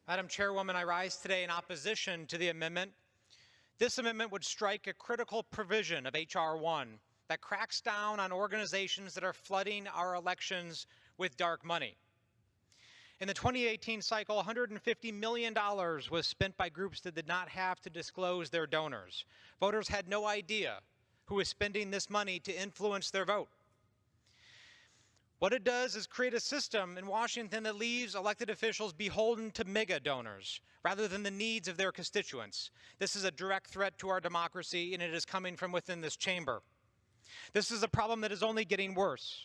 Madam Chairwoman, I rise today in opposition to the amendment. This amendment would strike a critical provision of H.R. 1 that cracks down on organizations that are flooding our elections with dark money. In the 2018 cycle, $150 million was spent by groups that did not have to disclose their donors. Voters had no idea who was spending this money to influence their vote. What it does is create a system in Washington that leaves elected officials beholden to mega donors rather than the needs of their constituents. This is a direct threat to our democracy, and it is coming from within this chamber. This is a problem that is only getting worse.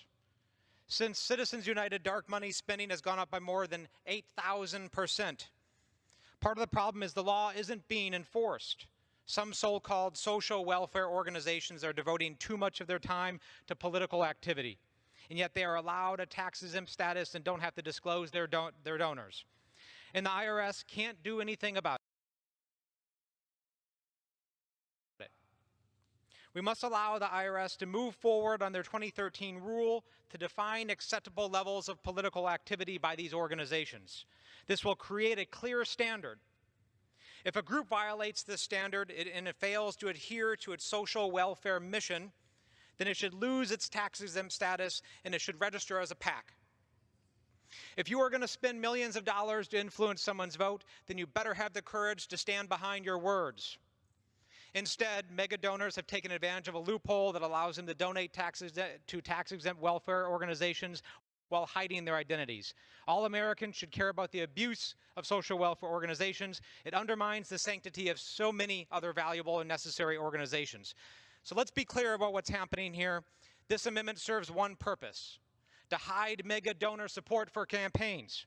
Since Citizens United, dark money spending has gone up by more than 8,000%. Part of the problem is the law isn't being enforced. Some so-called social welfare organizations are devoting too much of their time to political activity, and yet they are allowed a tax-exempt status and don't have to disclose their donors. And the IRS can't do anything about it. We must allow the IRS to move forward on their 2013 rule to define acceptable levels of political activity by these organizations. This will create a clear standard. If a group violates this standard and it fails to adhere to its social welfare mission, then it should lose its tax-exempt status and it should register as a PAC. If you are going to spend millions of dollars to influence someone's vote, then you better have the courage to stand behind your words. Instead, mega donors have taken advantage of a loophole that allows them to donate to tax-exempt welfare organizations while hiding their identities. All Americans should care about the abuse of social welfare organizations. It undermines the sanctity of so many other valuable and necessary organizations. So let's be clear about what's happening here. This amendment serves one purpose: to hide mega donor support for campaigns.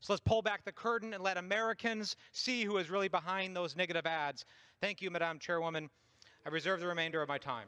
So let's pull back the curtain and let Americans see who is really behind those negative ads. Thank you, Madam Chairwoman. I reserve the remainder of my time.